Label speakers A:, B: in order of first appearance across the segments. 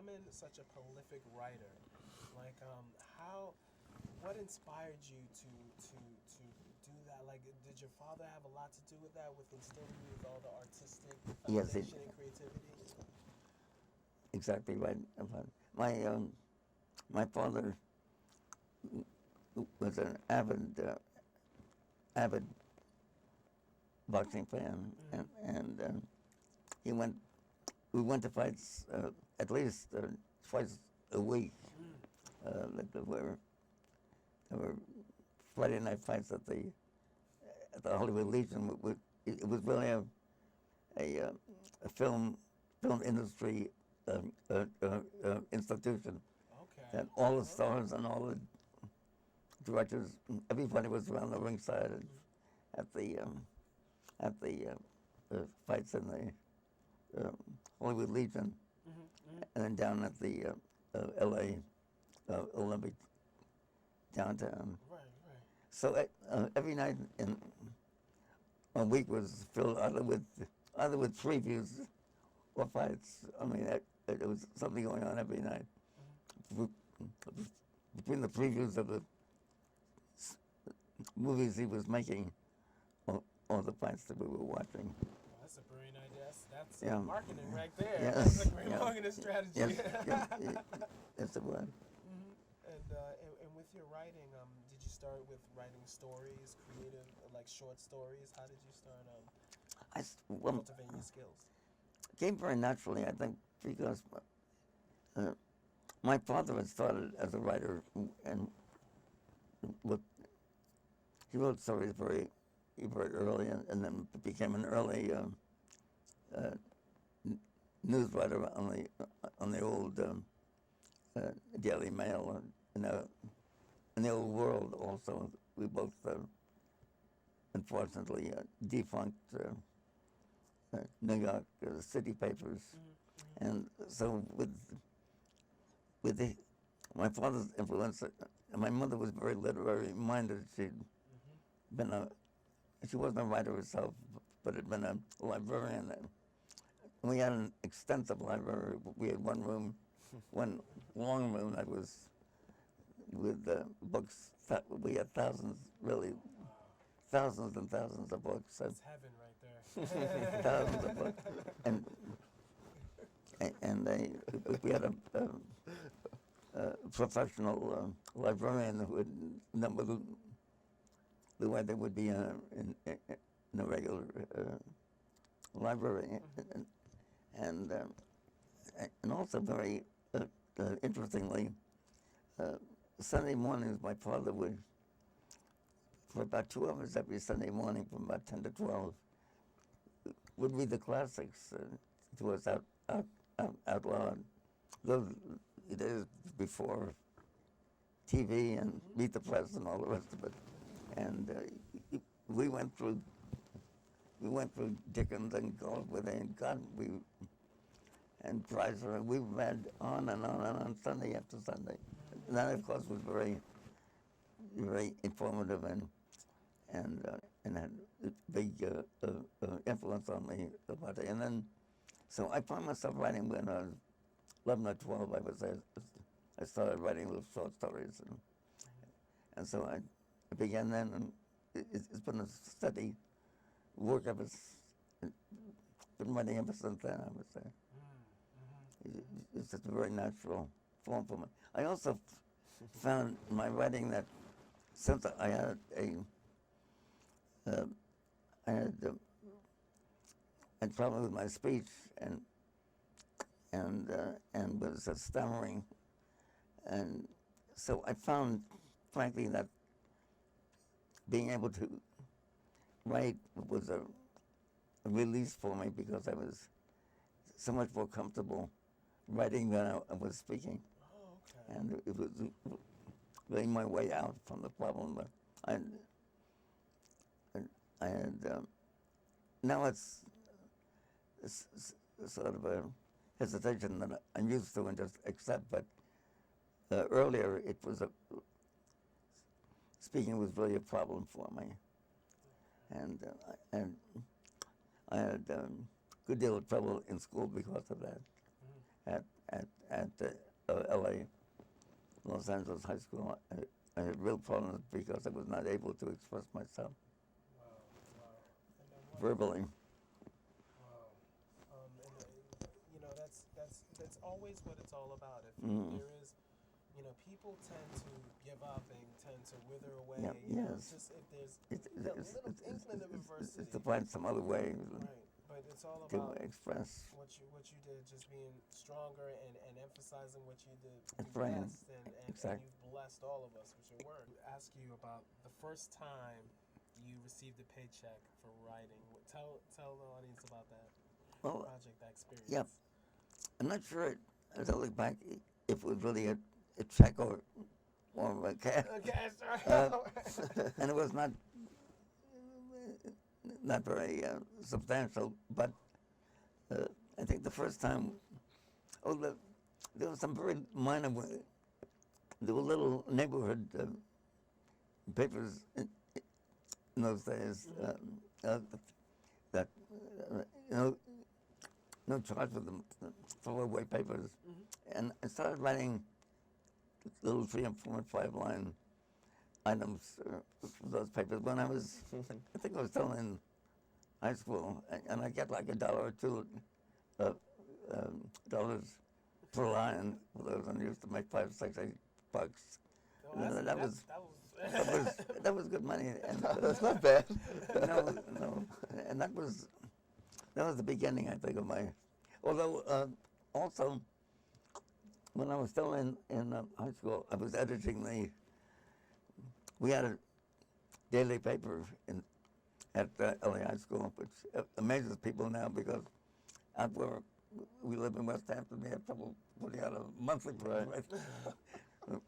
A: becoming such a prolific writer, like what inspired you to do that? Like, did your father have a lot to do with that, with instilling you with all the artistic
B: Yes,
A: foundation and creativity?
B: exactly right. My father was an avid boxing fan, and he went. We went to fights at least twice a week. Like there were Friday night fights at the Hollywood Legion. It was really a film industry institution
A: Okay.
B: that all the stars and all the directors, everybody was around the ringside at the fights in the Hollywood Legion, and then down at the L.A. Olympic downtown.
A: Right, right.
B: So every night in a week was filled either with previews or fights. I mean, there was something going on every night. Between the previews of the movies he was making, or the fights that we were watching.
A: Well, that's a brilliant idea. That's
B: Yeah.
A: marketing right there.
B: Yes,
A: That's a great
B: yeah.
A: marketing strategy.
B: Yes, it was.
A: And with your writing, did you start with writing stories, creative, like short stories? How did you start
B: Well,
A: cultivating your skills?
B: came very naturally, I think, because my father had started as a writer, and with, he wrote stories very early, and then became an early news writer on the old Daily Mail, and in the old World also. We both unfortunately defunct New York city papers, and so with my father's influence, my mother was very literary minded. She wasn't a writer herself, but had been a librarian. We had an extensive library. We had one long room that was with books. We had thousands, really, thousands and thousands of books.
A: That's heaven right there.
B: Thousands of books, and we had a professional librarian who would number the way they would be in a regular library, and also very interestingly, Sunday mornings my father would, for about 2 hours every Sunday morning from about 10 to 12, would read the classics to us out loud. Those days before TV and Meet the Press and all the rest of it, and we went through Dickens and Galsworthy and Dreiser, and we read on and on and on Sunday after Sunday. And that, of course, was very informative and had a big influence on me about it. And then, so I found myself writing when I was 11 or 12. I started writing little short stories, and so I began then, and it's been a steady work ever. Been writing ever since then, I would say. It's just a very natural form for me. I also found in my writing that since I had a problem with my speech and was stammering, and so I found, frankly, that being able to write was a release for me, because I was so much more comfortable writing than I was speaking.
A: Oh, okay.
B: And it was really my way out from the problem. But I had now it's sort of a hesitation that I'm used to and just accept. But earlier, speaking was really a problem for me, and I had a good deal of trouble in school because of that. At L.A., Los Angeles High School, I had real problems because I was not able to express myself
A: Wow, wow. And then
B: verbally.
A: wow. That's always what it's all about. If
B: Mm.
A: there is, people tend to give up and tend to wither away.
B: Yeah, yes.
A: Just if there's
B: It's,
A: a little inkling of adversity.
B: it's to find some other way
A: Right, but it's all
B: to
A: about
B: express.
A: what you did, just being stronger and emphasizing what you did
B: That's right.
A: best, and
B: Exactly.
A: you've blessed all of us with your work. Ask you about the first time you received a paycheck for writing. Tell the audience about that
B: Well,
A: project, that experience.
B: yeah. I'm not sure, as I look back, if it was really a check or a cash.
A: Okay, sorry.
B: And it was not very substantial, but I think the first time, there was some very minor, there were little neighborhood papers in those days that, no charge for them, throwaway papers. And I started writing little 3 and 4 and 5 line items for those papers when I was, I think I was still in high school, and I get like $1 or $2 dollars per line for those, and I used to make 5, 6, 8 bucks. That was good money. And,
C: That's not bad.
B: no, and that was the beginning, I think, of my. Although also, when I was still in high school, I was editing we had a daily paper at LA High School, which amazes people now because out where we live in West Hampton, we have trouble putting out a monthly paper. Right.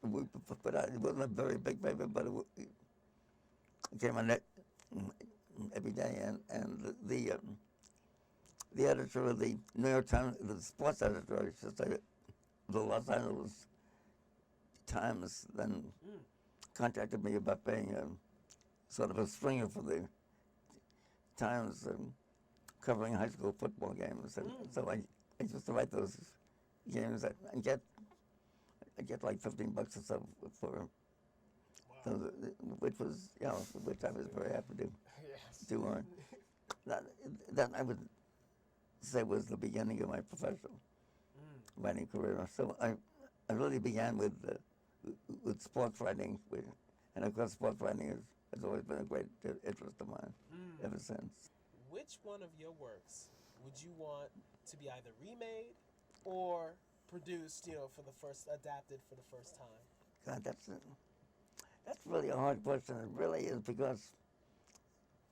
B: We put out, it wasn't a very big paper, but it came on every day, and the editor of the New York Times, the sports editor, I should say, the Los Angeles Times, then contacted me about being sort of a stringer for the Times, covering high school football games, and so I used to write those games and get like $15 or so for those, which I was very happy to earn. That I would say was the beginning of my professional writing career. So I really began with sports writing, and of course sports writing has always been a great interest of mine ever since.
A: Which one of your works would you want to be either remade or produced, adapted for the first time?
B: God, that's really a hard question. It really is, because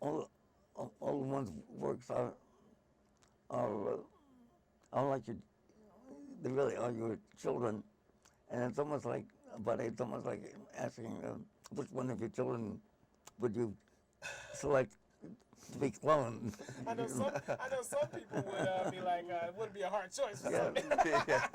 B: all one's works are like they really are your children, and it's almost like asking which one of your children would you select to be cloned.
A: I know some people would be like, it wouldn't be a hard choice for
B: Yeah.
A: some.
C: Yeah.